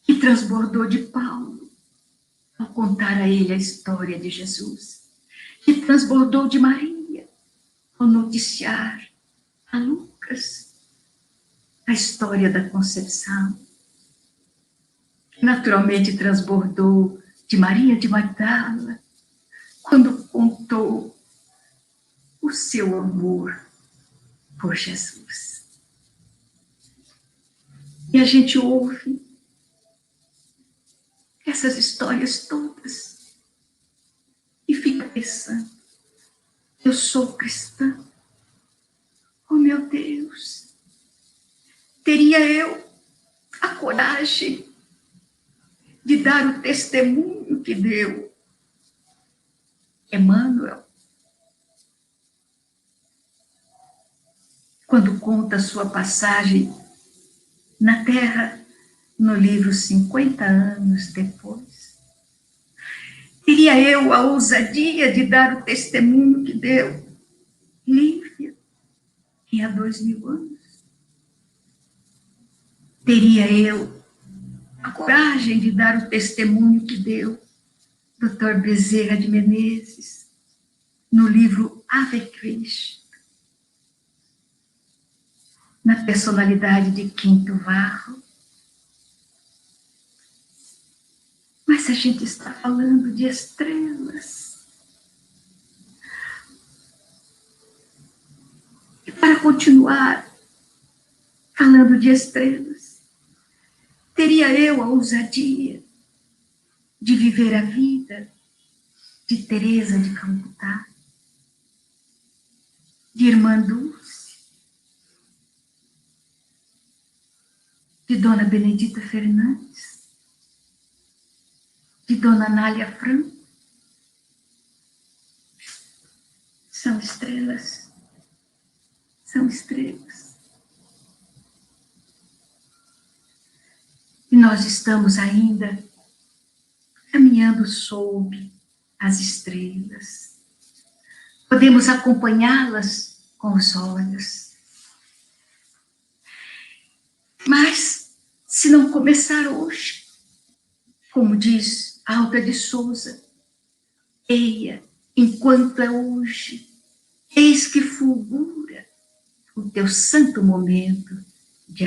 que transbordou de Paulo ao contar a ele a história de Jesus, que transbordou de Maria ao noticiar a Lucas a história da concepção, que naturalmente transbordou de Maria de Magdala quando contou o seu amor por Jesus. E a gente ouve essas histórias todas e fica pensando: eu sou cristã? Oh, meu Deus! Teria eu a coragem de dar o testemunho que deu Emmanuel, quando conta a sua passagem na Terra, no livro 50 anos depois? Teria eu a ousadia de dar o testemunho que deu Lívia, em há 2000 anos? Teria eu a coragem de dar o testemunho que deu Dr. Bezerra de Menezes, no livro Ave Cristo, na personalidade de Quinto Varro? Mas a gente está falando de estrelas. E para continuar falando de estrelas, teria eu a ousadia de viver a vida de Teresa de Calcutá, de Irmã Dulce, de Dona Benedita Fernandes, de Dona Anália Franco? São estrelas, são estrelas. E nós estamos ainda caminhando sob as estrelas. Podemos acompanhá-las com os olhos. Mas, se não começar hoje, como diz Alda de Souza, eia, enquanto é hoje, eis que fulgura o teu santo momento de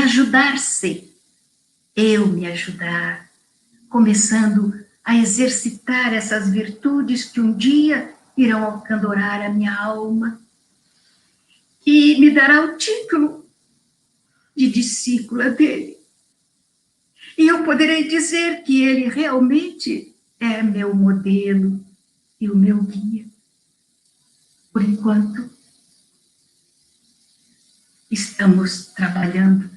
ajudar-se, eu me ajudar, começando a exercitar essas virtudes que um dia irão alcandorar a minha alma e me dará o título de discípula dele. E eu poderei dizer que ele realmente é meu modelo e o meu guia. Por enquanto, estamos trabalhando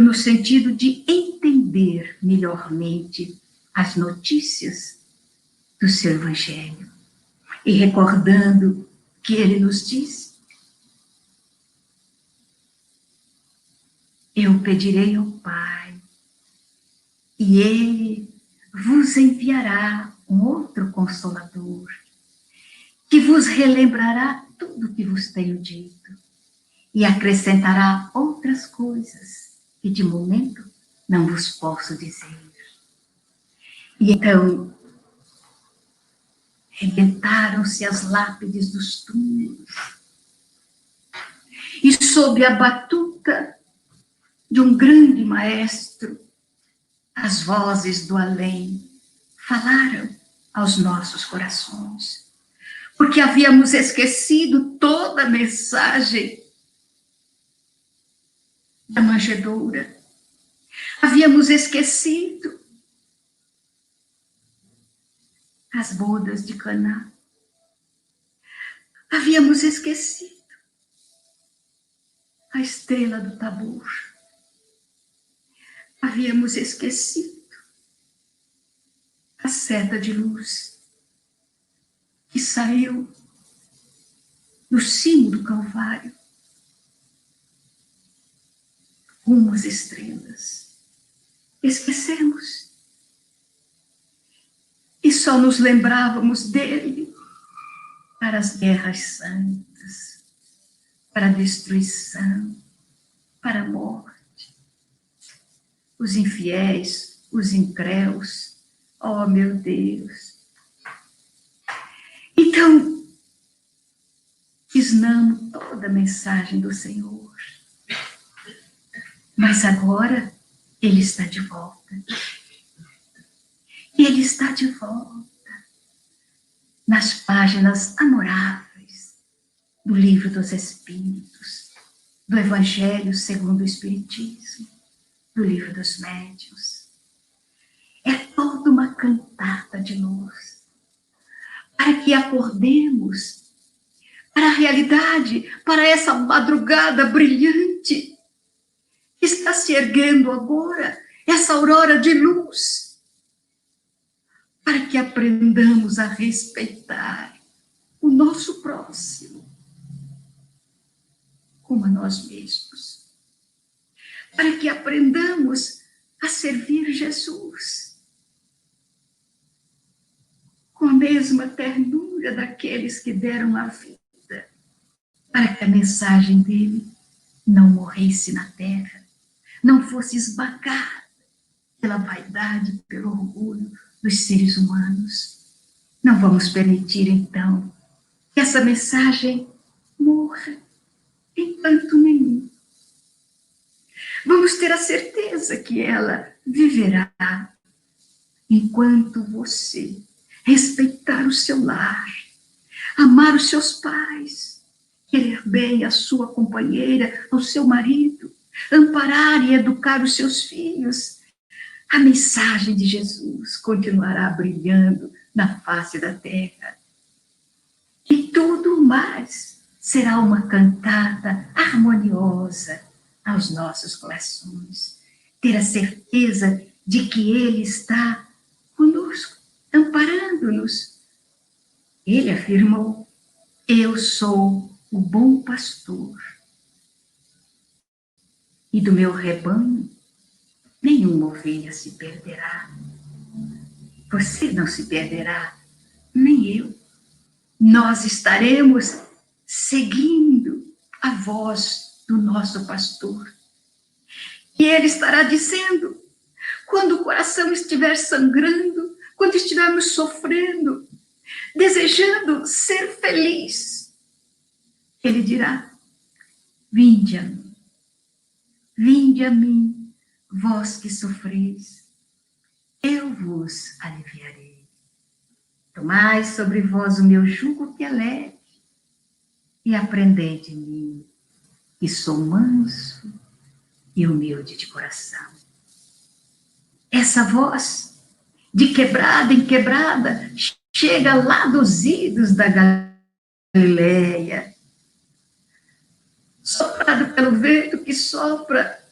no sentido de entender melhormente as notícias do seu Evangelho. E recordando que ele nos disse: eu pedirei ao Pai E ele vos enviará um outro Consolador, que vos relembrará tudo o que vos tenho dito, e acrescentará outras coisas que de momento não vos posso dizer. E então, rebentaram-se as lápides dos túmulos, e sob a batuta de um grande maestro, as vozes do além falaram aos nossos corações, porque havíamos esquecido toda a mensagem da manjedoura, havíamos esquecido as bodas de Caná, havíamos esquecido a estrela do Tabor, havíamos esquecido a seta de luz que saiu do cimo do Calvário rumo às estrelas. Esquecemos. E só nos lembrávamos dele para as guerras santas, para a destruição, para a morte. Os infiéis, os incréus, oh meu Deus. Então, esnamo toda a mensagem do Senhor. Mas agora, ele está de volta. Ele está de volta nas páginas amoráveis do Livro dos Espíritos, do Evangelho segundo o Espiritismo, do Livro dos Médiuns. É toda uma cantata de luz, para que acordemos para a realidade, para essa madrugada brilhante que está se erguendo agora, essa aurora de luz, para que aprendamos a respeitar o nosso próximo como a nós mesmos, para que aprendamos a servir Jesus com a mesma ternura daqueles que deram a vida, para que a mensagem dele não morresse na terra, não fosse esmagada pela vaidade, pelo orgulho dos seres humanos. Não vamos permitir, então, que essa mensagem morra em canto nenhum. Vamos ter a certeza que ela viverá enquanto você respeitar o seu lar, amar os seus pais, querer bem a sua companheira, ao seu marido, amparar e educar os seus filhos. A mensagem de Jesus continuará brilhando na face da terra. E tudo mais será uma cantada harmoniosa aos nossos corações. Ter a certeza de que Ele está conosco, amparando-nos. Ele afirmou: eu sou o bom pastor, e do meu rebanho nenhuma ovelha se perderá. Você não se perderá, nem eu. Nós estaremos seguindo a voz do nosso pastor. E ele estará dizendo, quando o coração estiver sangrando, quando estivermos sofrendo, desejando ser feliz, ele dirá: vinde a mim, vós que sofreis, eu vos aliviarei. Tomai sobre vós o meu jugo que é leve, e aprendei de mim, que sou manso e humilde de coração. Essa voz, de quebrada em quebrada, chega lá dos idos da Galileia, soprado pelo vento que sopra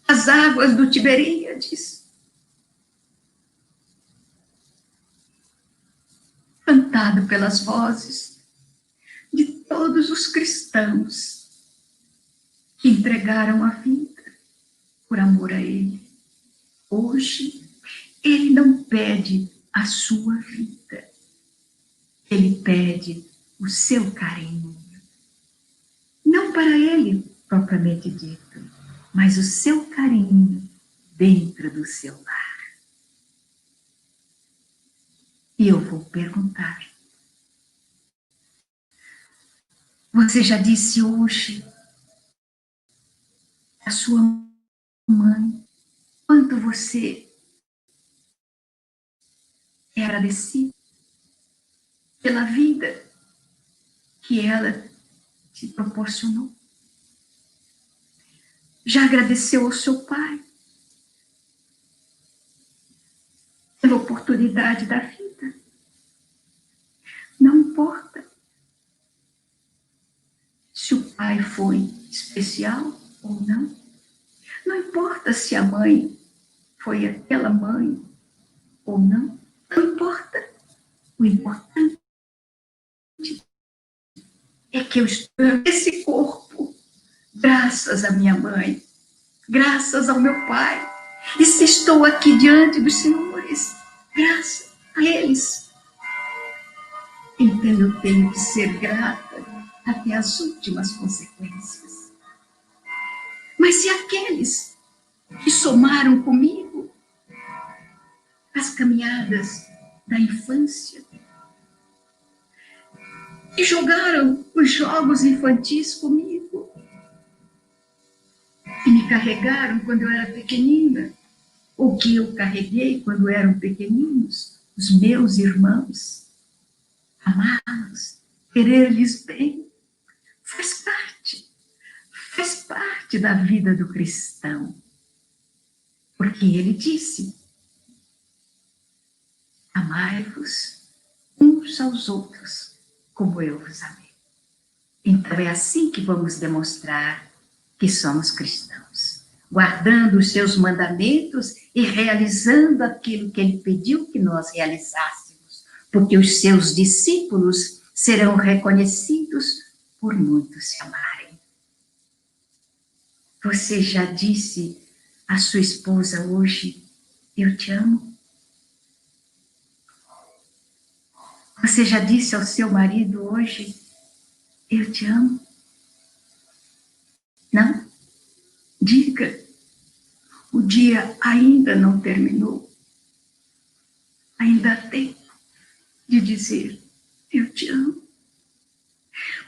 as águas do Tiberíades, cantado pelas vozes de todos os cristãos que entregaram a vida por amor a Ele, hoje Ele não pede a sua vida. Ele pede o seu carinho. Não para ele, propriamente dito, mas o seu carinho dentro do seu lar. E eu vou perguntar: você já disse hoje à sua mãe quanto você é agradecido pela vida que ela te proporcionou? Já agradeceu ao seu pai pela oportunidade da vida? Não importa se o pai foi especial ou não. Não importa se a mãe foi aquela mãe ou não. Não importa. O importante é que eu estou nesse corpo, graças à minha mãe, graças ao meu pai. E se estou aqui diante dos senhores, graças a eles. Então eu tenho que ser grata até as últimas consequências. Mas e aqueles que somaram comigo as caminhadas da infância, que jogaram os jogos infantis comigo, que me carregaram quando eu era pequenina, ou que eu carreguei quando eram pequeninos, os meus irmãos, amá-los, querer-lhes bem, faz parte da vida do cristão. Porque ele disse: amai-vos uns aos outros, como eu vos amei. Então é assim que vamos demonstrar que somos cristãos, guardando os seus mandamentos e realizando aquilo que ele pediu que nós realizássemos, porque os seus discípulos serão reconhecidos por muitos se amarem. Você já disse à sua esposa hoje: eu te amo? Você já disse ao seu marido hoje: eu te amo? Não? Diga. O dia ainda não terminou. Ainda há tempo de dizer: eu te amo.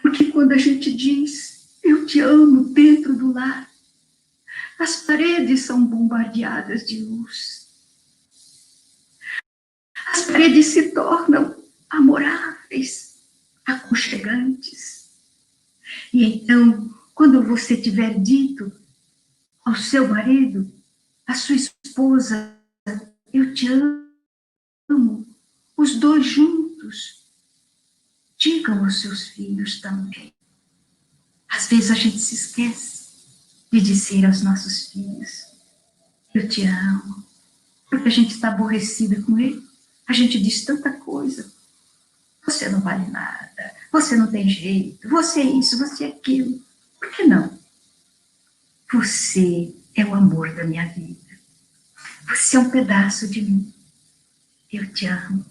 Porque quando a gente diz eu te amo dentro do lar, as paredes são bombardeadas de luz. As paredes se tornam amoráveis, aconchegantes. E então, quando você tiver dito ao seu marido, à sua esposa, eu te amo, os dois juntos, digam aos seus filhos também. Às vezes a gente se esquece de dizer aos nossos filhos: eu te amo, porque a gente está aborrecida com ele. A gente diz tanta coisa: você não vale nada, você não tem jeito, você é isso, você é aquilo. Por que não? Você é o amor da minha vida. Você é um pedaço de mim. Eu te amo.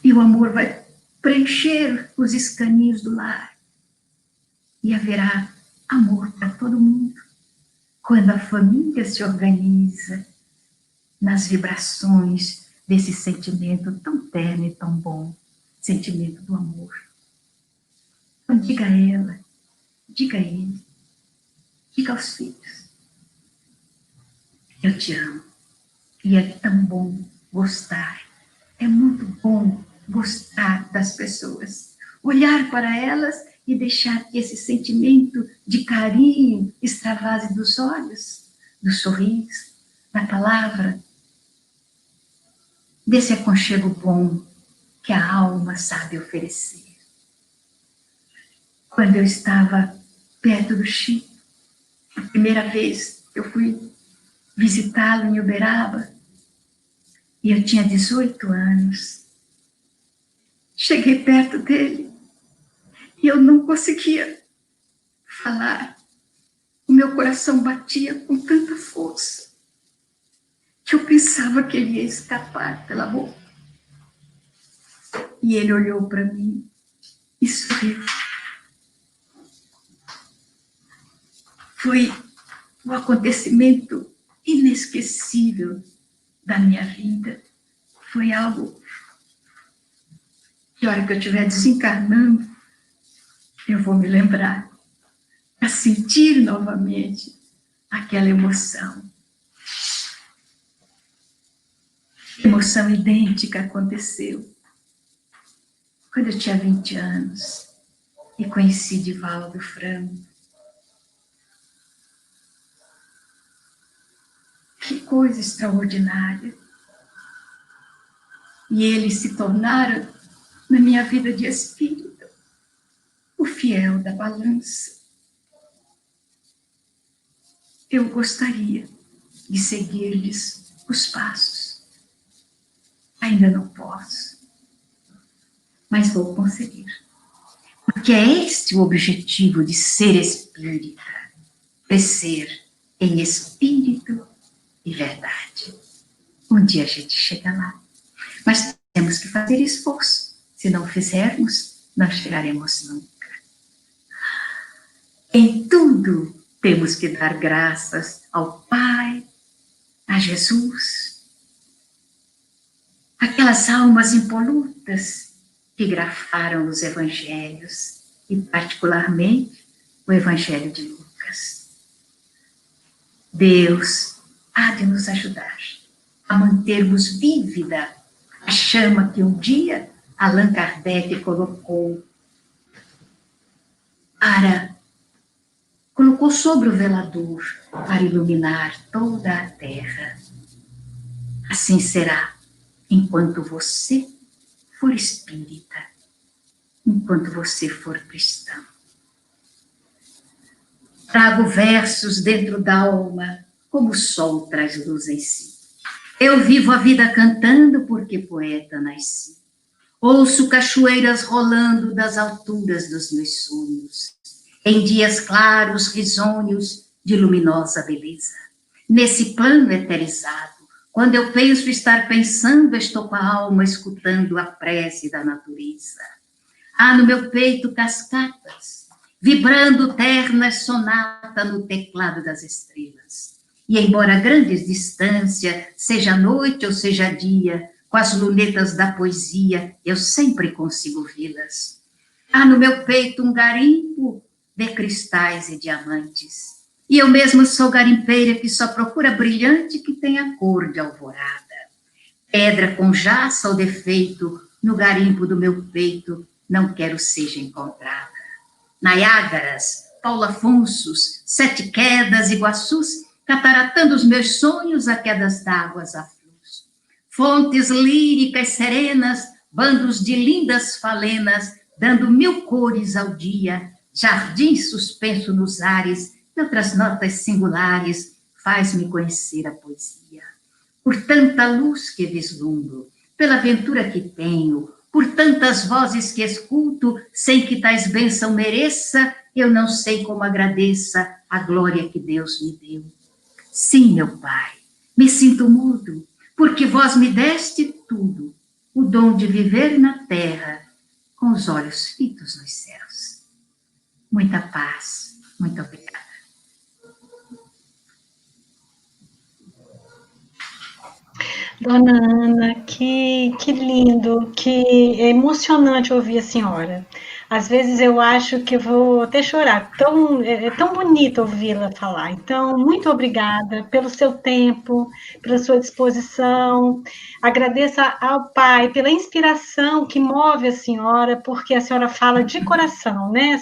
E o amor vai preencher os escaninhos do lar. E haverá amor para todo mundo. Quando a família se organiza nas vibrações desse sentimento tão terno e tão bom, sentimento do amor. Então diga a ela, diga a ele, diga aos filhos: eu te amo. E é tão bom gostar, é muito bom gostar das pessoas, olhar para elas e deixar que esse sentimento de carinho extravase dos olhos, do sorriso, da palavra, desse aconchego bom que a alma sabe oferecer. Quando eu estava perto do Chico, a primeira vez eu fui visitá-lo em Uberaba, e eu tinha 18 anos. Cheguei perto dele e eu não conseguia falar. O meu coração batia com tanta força. Eu pensava que ele ia escapar pela boca. E ele olhou para mim e sorriu. Foi um acontecimento inesquecível da minha vida. Foi algo que, a hora que eu estiver desencarnando, eu vou me lembrar, para sentir novamente aquela emoção. Emoção idêntica aconteceu quando eu tinha 20 anos e conheci Divaldo Franco. Que coisa extraordinária. E eles se tornaram, na minha vida de espírito, o fiel da balança. Eu gostaria de seguir-lhes os passos. Ainda não posso, mas vou conseguir. Porque é este o objetivo de ser espírita, crescer em espírito e verdade. Um dia a gente chega lá, mas temos que fazer esforço. Se não fizermos, não chegaremos nunca. Em tudo temos que dar graças ao Pai, a Jesus, aquelas almas impolutas que grafaram os evangelhos, e particularmente o Evangelho de Lucas. Deus há de nos ajudar a mantermos vívida a chama que um dia Allan Kardec colocou sobre o velador para iluminar toda a terra. Assim será enquanto você for espírita, enquanto você for cristão. Trago versos dentro da alma, como o sol traz luz em si. Eu vivo a vida cantando porque poeta nasci. Ouço cachoeiras rolando das alturas dos meus sonhos, em dias claros, risonhos, de luminosa beleza. Nesse plano eterizado, quando eu penso estar pensando, estou com a alma escutando a prece da natureza. Há no meu peito cascatas, vibrando ternas sonata no teclado das estrelas. E embora a grande distância, seja noite ou seja dia, com as lunetas da poesia, eu sempre consigo vê-las. Há no meu peito um garimpo de cristais e diamantes. E eu mesma sou garimpeira que só procura brilhante que tenha cor de alvorada. Pedra com jaça ou defeito, no garimpo do meu peito, não quero seja encontrada. Niágaras, Paulo Afonsos, Sete Quedas, Iguaçus, cataratando os meus sonhos a quedas d'águas a flux. Fontes líricas serenas, bandos de lindas falenas, dando 1000 cores ao dia, jardim suspenso nos ares, e outras notas singulares, faz-me conhecer a poesia. Por tanta luz que vislumbro, pela aventura que tenho, por tantas vozes que escuto, sem que tais bênção mereça, eu não sei como agradeça a glória que Deus me deu. Sim, meu Pai, me sinto mudo, porque vós me deste tudo, o dom de viver na terra, com os olhos fitos nos céus. Muita paz, muito obrigada.
Dona Ana, que lindo, que emocionante ouvir a senhora. Às vezes eu acho que eu vou até chorar, é tão bonito ouvi-la falar. Então, muito obrigada pelo seu tempo, pela sua disposição. Agradeço ao Pai pela inspiração que move a senhora, porque a senhora fala de coração, né?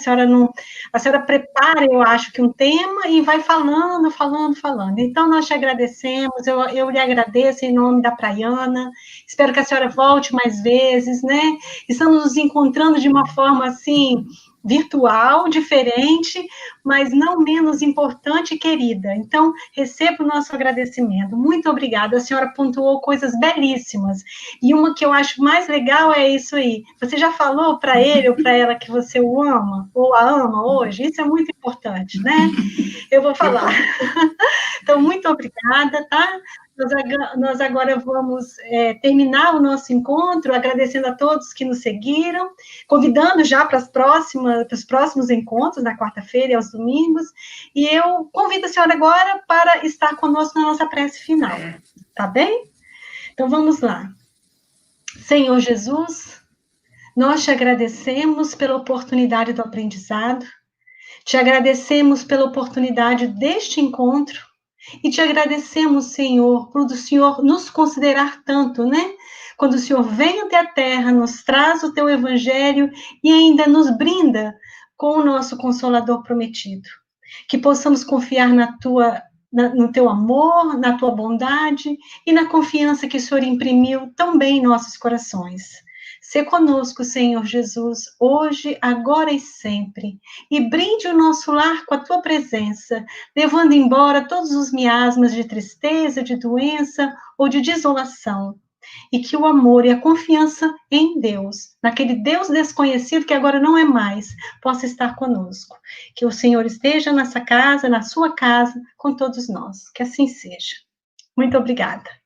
A senhora prepara, eu acho, que um tema e vai falando. Então, nós te agradecemos, eu lhe agradeço em nome da Praiana, espero que a senhora volte mais vezes, né? Estamos nos encontrando de uma forma, assim, virtual, diferente, mas não menos importante e querida. Então, receba o nosso agradecimento. Muito obrigada, a senhora pontuou coisas belíssimas. E uma que eu acho mais legal é isso aí. Você já falou para ele ou para ela que você o ama, ou a ama hoje? Isso é muito importante, né? Eu vou falar. Então, muito obrigada, tá? Nós agora vamos terminar o nosso encontro, agradecendo a todos que nos seguiram, convidando já para os próximos encontros, na quarta-feira e aos domingos, e eu convido a senhora agora para estar conosco na nossa prece final, tá bem? Então vamos lá. Senhor Jesus, nós te agradecemos pela oportunidade do aprendizado, te agradecemos pela oportunidade deste encontro, e te agradecemos, Senhor, por o Senhor nos considerar tanto, né? Quando o Senhor vem até a terra, nos traz o teu evangelho e ainda nos brinda com o nosso Consolador prometido. Que possamos confiar no teu amor, na tua bondade e na confiança que o Senhor imprimiu tão bem em nossos corações. Sê conosco, Senhor Jesus, hoje, agora e sempre, e brinde o nosso lar com a tua presença, levando embora todos os miasmas de tristeza, de doença ou de desolação, e que o amor e a confiança em Deus, naquele Deus desconhecido que agora não é mais, possa estar conosco. Que o Senhor esteja nessa casa, na sua casa, com todos nós. Que assim seja. Muito obrigada.